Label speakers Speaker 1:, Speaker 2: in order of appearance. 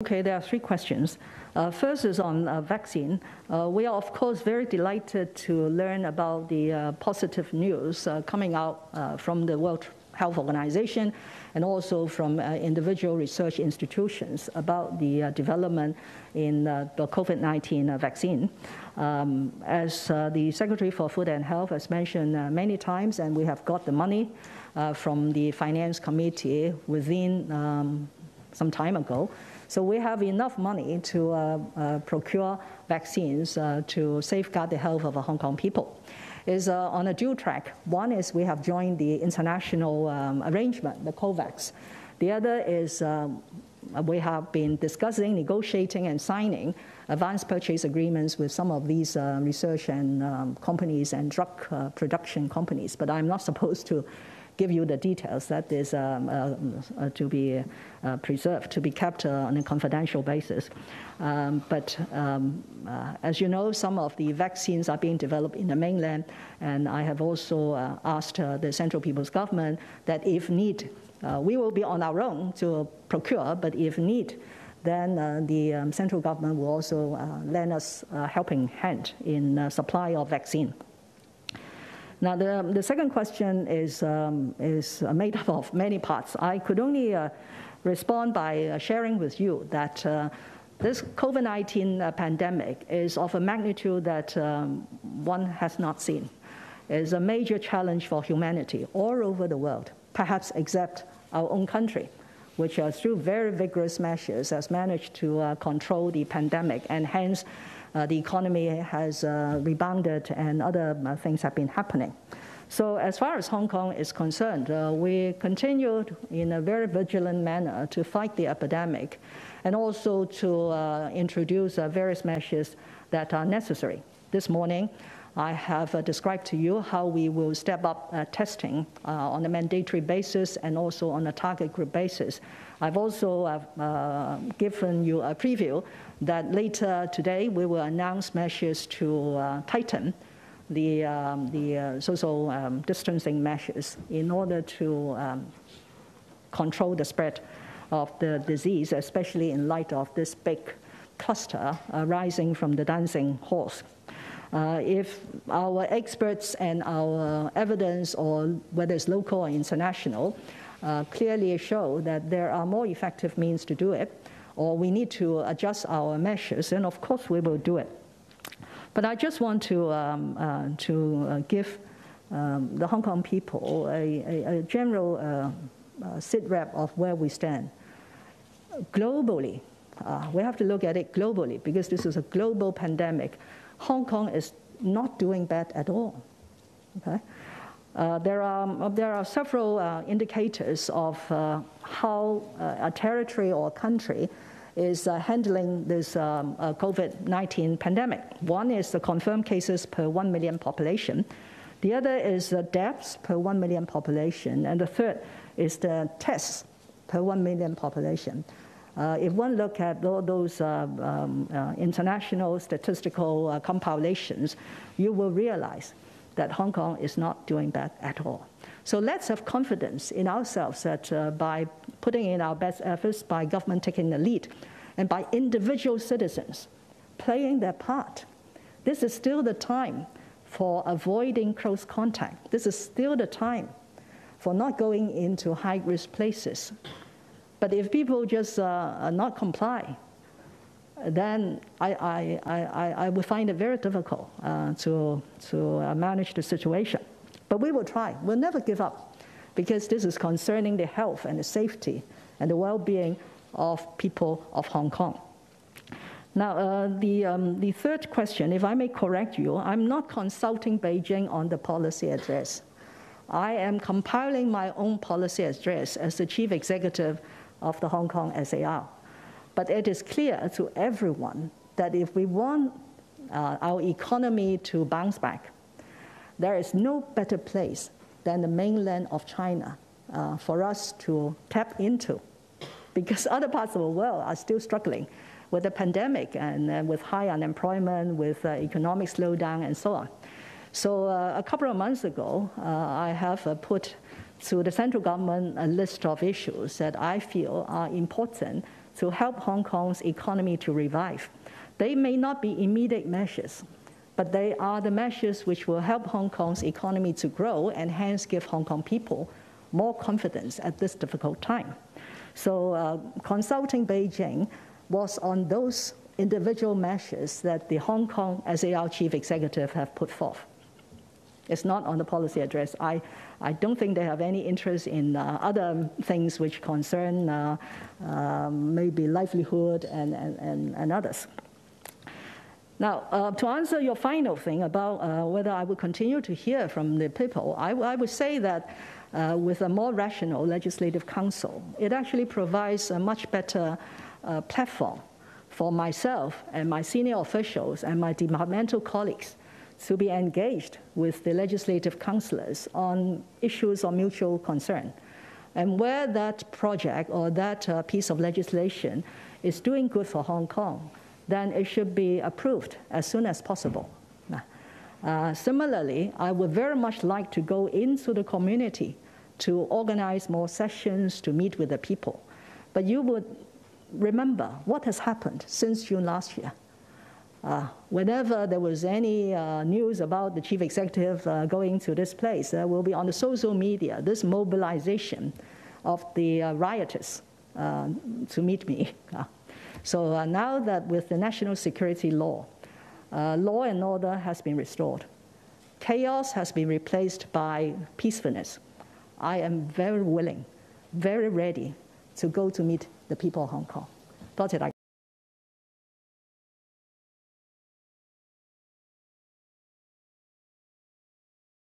Speaker 1: Okay, there are three questions. First is on vaccine. We are, of course, very delighted to learn about the positive news coming out from the World Health Organization and also from individual research institutions about the development in the COVID-19 vaccine. As the Secretary for Food and Health has mentioned many times, and we have got the money from the Finance Committee within some time ago. So we have enough money to procure vaccines to safeguard the health of the Hong Kong people. It's on a dual track. One is we have joined the international arrangement, the COVAX. The other is we have been discussing, negotiating, and signing advance purchase agreements with some of these research and companies and drug production companies. But I'm not supposed to give you the details. That is to be preserved, to be kept on a confidential basis. But as you know, some of the vaccines are being developed in the mainland, and I have also asked the Central People's Government that if need, we will be on our own to procure, but if need, then the central government will also lend us a helping hand in supply of vaccine. Now, the second question is made up of many parts. I could only respond by sharing with you that this COVID-19 pandemic is of a magnitude that one has not seen. It's a major challenge for humanity all over the world, perhaps except our own country, which through very vigorous measures has managed to control the pandemic, and hence the economy has rebounded and other things have been happening. So as far as Hong Kong is concerned, we continued in a very vigilant manner to fight the epidemic and also to introduce various measures that are necessary. This morning, I have described to you how we will step up testing on a mandatory basis and also on a target group basis. I've also given you a preview that later today we will announce measures to tighten the social distancing measures in order to control the spread of the disease, especially in light of this big cluster arising from the dancing horse. If our experts and our evidence, or whether it's local or international, clearly show that there are more effective means to do it, or we need to adjust our measures, then of course we will do it. But I just want to give the Hong Kong people a general sit-rep of where we stand. Globally, we have to look at it globally because this is a global pandemic. Hong Kong is not doing bad at all. Okay? There are several indicators of how a territory or a country is handling this COVID-19 pandemic. One is the confirmed cases per 1 million population. The other is the deaths per 1 million population. And the third is the tests per 1 million population. If one look at all those international statistical compilations, you will realize that Hong Kong is not doing bad at all. So let's have confidence in ourselves that by putting in our best efforts, by government taking the lead, and by individual citizens playing their part, this is still the time for avoiding close contact. This is still the time for not going into high-risk places. But if people just not comply, then I would find it very difficult to manage the situation. But we will try. We'll never give up, because this is concerning the health and the safety and the well-being of people of Hong Kong. Now, the third question, if I may correct you, I'm not consulting Beijing on the policy address. I am compiling my own policy address as the chief executive of the Hong Kong SAR. But it is clear to everyone that if we want our economy to bounce back, there is no better place than the mainland of China for us to tap into, because other parts of the world are still struggling with the pandemic and with high unemployment, with economic slowdown, and so on. So a couple of months ago, I have put to the central government a list of issues that I feel are important to help Hong Kong's economy to revive. They may not be immediate measures, but they are the measures which will help Hong Kong's economy to grow and hence give Hong Kong people more confidence at this difficult time. So consulting Beijing was on those individual measures that the Hong Kong SAR chief executive have put forth. It's not on the policy address. I don't think they have any interest in other things which concern maybe livelihood and others. Now, to answer your final thing about whether I would continue to hear from the people, I would say that with a more rational legislative council, it actually provides a much better platform for myself and my senior officials and my departmental colleagues to be engaged with the legislative councillors on issues of mutual concern. And where that project or that piece of legislation is doing good for Hong Kong, then it should be approved as soon as possible. Similarly, I would very much like to go into the community to organize more sessions, to meet with the people. But you would remember what has happened since June last year. Whenever there was any news about the chief executive going to this place, there will be on the social media this mobilization of the rioters to meet me. So now that with the national security law, law and order has been restored, chaos has been replaced by peacefulness, I am very willing, very ready to go to meet the people of Hong Kong. 多謝大家。